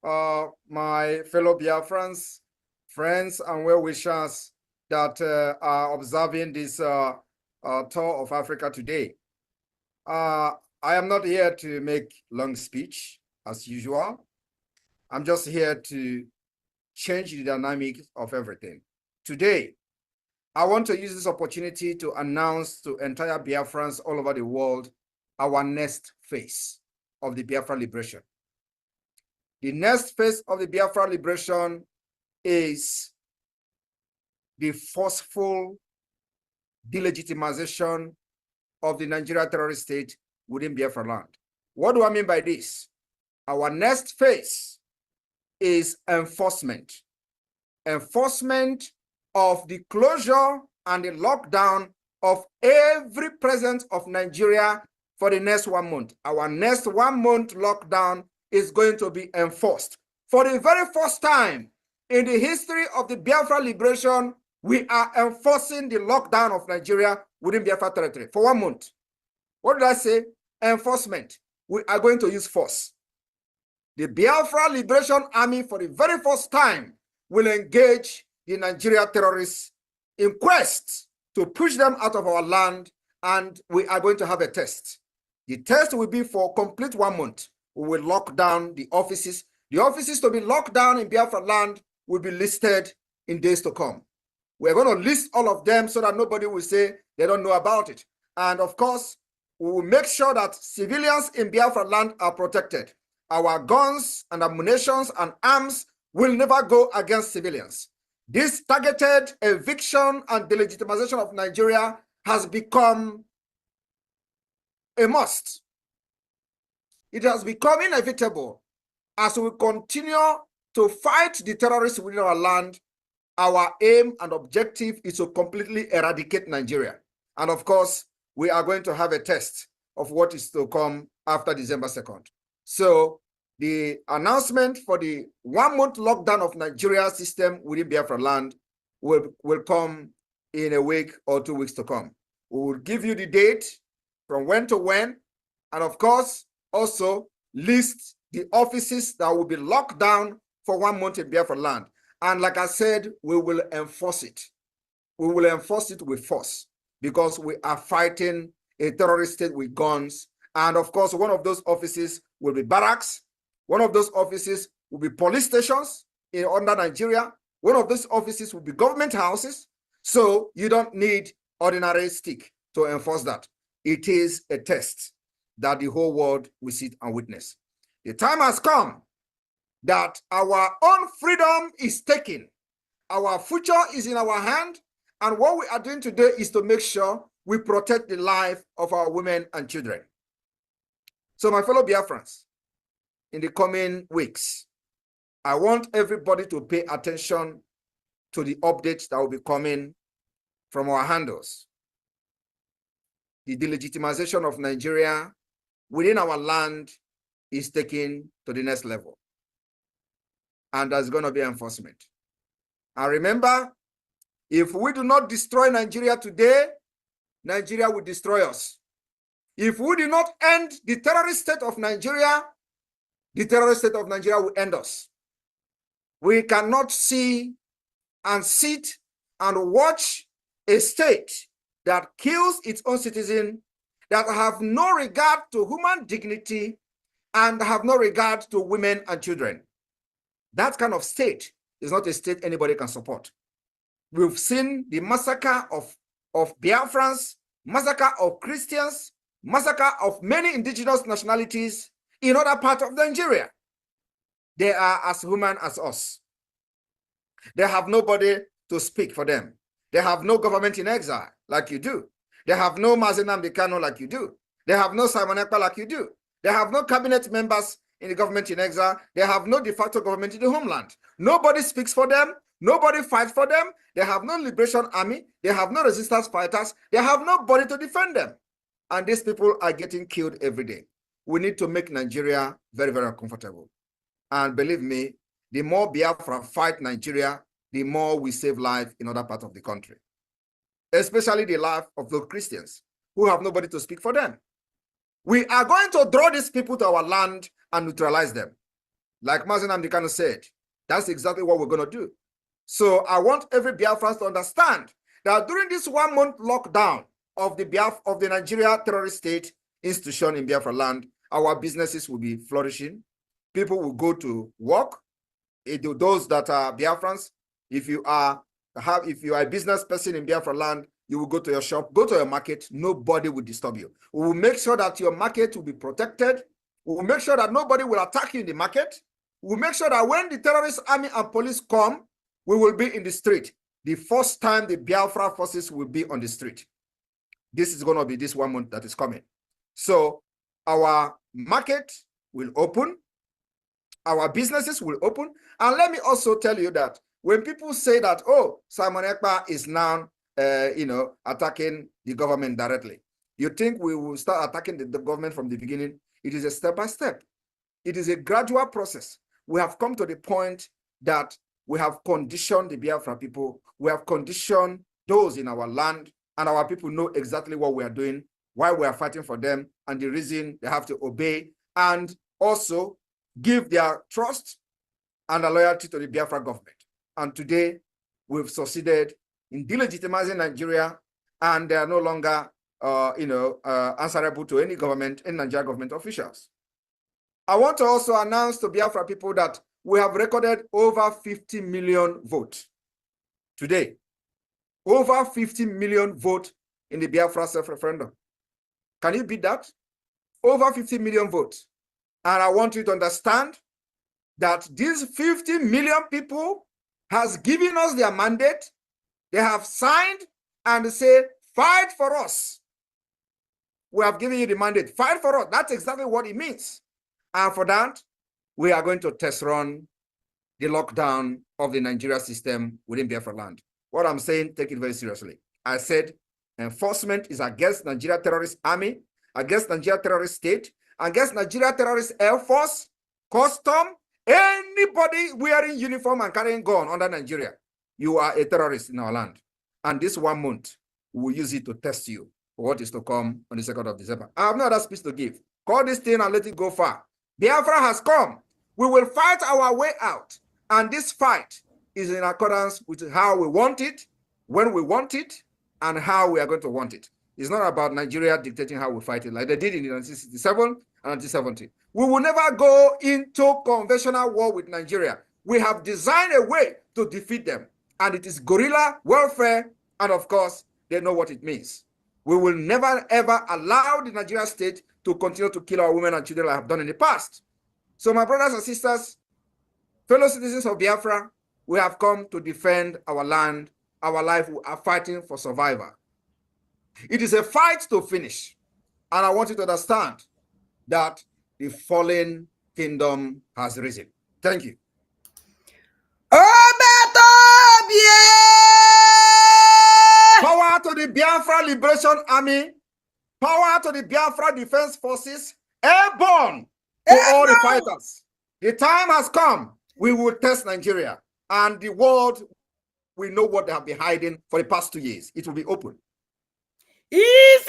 my fellow Biafrans, friends, and well-wishers that are observing this tour of Africa today. I am not here to make long speech as usual. I'm just here to change the dynamic of everything. Today, I want to use this opportunity to announce to entire Biafrans all over the world our next phase of the Biafra liberation. The next phase of the Biafra liberation is the forceful delegitimization of the Nigeria terrorist state within Biafra land. What do I mean by this? Our next phase is enforcement. Enforcement of the closure and the lockdown of every presence of Nigeria for the next 1 month. Our next 1 month lockdown is going to be enforced. For the very first time in the history of the Biafra liberation, we are enforcing the lockdown of Nigeria within Biafra territory for 1 month. What did I say? Enforcement. We are going to use force. The Biafra Liberation Army, for the very first time, will engage the Nigeria terrorists in quest to push them out of our land, and we are going to have a test. The test will be for complete 1 month. We will lock down the offices. The offices to be locked down in Biafra land will be listed in days to come. We're going to list all of them so that nobody will say they don't know about it. And of course, we will make sure that civilians in Biafra land are protected. Our guns and ammunition and arms will never go against civilians. This targeted eviction and delegitimization of Nigeria has become a must. It has become inevitable as we continue to fight the terrorists within our land. Our aim and objective is to completely eradicate Nigeria. And of course, we are going to have a test of what is to come after December 2nd. So the announcement for the 1 month lockdown of Nigeria system within Biafra land will come in a week or 2 weeks to come. We will give you the date from when to when, and of course, also list the offices that will be locked down for 1 month in Biafra land. And like I said, we will enforce it. We will enforce it with force because we are fighting a terrorist state with guns. And of course, one of those offices will be barracks. One of those offices will be police stations under Nigeria. One of those offices will be government houses. So you don't need ordinary stick to enforce that. It is a test that the whole world will sit and witness. The time has come that our own freedom is taken. Our future is in our hand. And what we are doing today is to make sure we protect the life of our women and children. So my fellow Biafrans, in the coming weeks, I want everybody to pay attention to the updates that will be coming from our handles. The delegitimization of Nigeria within our land is taken to the next level. And there's going to be enforcement. And remember, if we do not destroy Nigeria today, Nigeria will destroy us. If we do not end the terrorist state of Nigeria, the terrorist state of Nigeria will end us. We cannot see and sit and watch a state that kills its own citizen, that have no regard to human dignity and have no regard to women and children. That kind of state is not a state anybody can support. We've seen the massacre of Biafrans, massacre of Christians, massacre of many indigenous nationalities in other parts of Nigeria. They are as human as us. They have nobody to speak for them. They have no government in exile like you do. They have no Mazi Nnamdi Kanu like you do. They have no Simon Ekpa like you do. They have no cabinet members in the government in exile. They have no de facto government in the homeland. Nobody speaks for them. Nobody fights for them. They have no liberation army. They have no resistance fighters. They have nobody to defend them. And these people are getting killed every day. We need to make Nigeria very, very uncomfortable. And believe me, the more Biafra fight Nigeria, the more we save life in other parts of the country. Especially the life of those Christians who have nobody to speak for them. We are going to draw these people to our land and neutralize them. Like Mazi Nnamdi Kanu said, that's exactly what we're going to do. So I want every Biafran to understand that during this 1 month lockdown of the Nigeria terrorist state institution in Biafra land, our businesses will be flourishing. People will go to work. Those that are Biafrans, if you are a business person in Biafra land, you will go to your shop, go to your market, nobody will disturb you. We will make sure that your market will be protected. We will make sure that nobody will attack you in the market. We will make sure that when the terrorist army and police come, we will be in the street. The first time the Biafra forces will be on the street. This is going to be this 1 month that is coming. So our market will open. Our businesses will open. And let me also tell you that when people say that, oh, Simon Ekpa is now, attacking the government directly, you think we will start attacking the government from the beginning? It is a step-by-step. It is a gradual process. We have come to the point that we have conditioned the Biafra people. We have conditioned those in our land, and our people know exactly what we are doing, why we are fighting for them, and the reason they have to obey, and also give their trust and their loyalty to the Biafra government. And today, we've succeeded in delegitimizing Nigeria, and they are no longer, answerable to any government, any Nigerian government officials. I want to also announce to Biafra people that we have recorded over 50 million votes today. Over 50 million votes in the Biafra self-referendum. Can you beat that? Over 50 million votes. And I want you to understand that these 50 million people has given us their mandate. They have signed and say, fight for us. We have given you the mandate. Fight for us. That's exactly what it means. And for that, we are going to test run the lockdown of the Nigeria system within Biafra land. What I'm saying, take it very seriously. I said enforcement is against Nigeria terrorist army, against Nigeria terrorist state, against Nigeria terrorist air force, custom, anybody wearing uniform and carrying gun under Nigeria. You are a terrorist in our land. And this 1 month, we will use it to test you for what is to come on the 2nd of December. I have no other speech to give. Call this thing and let it go far. Biafra has come. We will fight our way out. And this fight is in accordance with how we want it, when we want it, and how we are going to want it. It's not about Nigeria dictating how we fight it, like they did in 1967 and 1970. We will never go into conventional war with Nigeria. We have designed a way to defeat them. And it is guerrilla warfare. And of course, they know what it means. We will never, ever allow the Nigerian state to continue to kill our women and children like I have done in the past. So my brothers and sisters, fellow citizens of Biafra, we have come to defend our land, our life. We are fighting for survival. It is a fight to finish. And I want you to understand that the fallen kingdom has risen. Thank you. Power to the Biafra Liberation Army. Power to the Biafra Defense Forces. Airborne to all the fighters. The time has come. We will test Nigeria. And the world will know what they have been hiding for the past 2 years. It will be open. Ife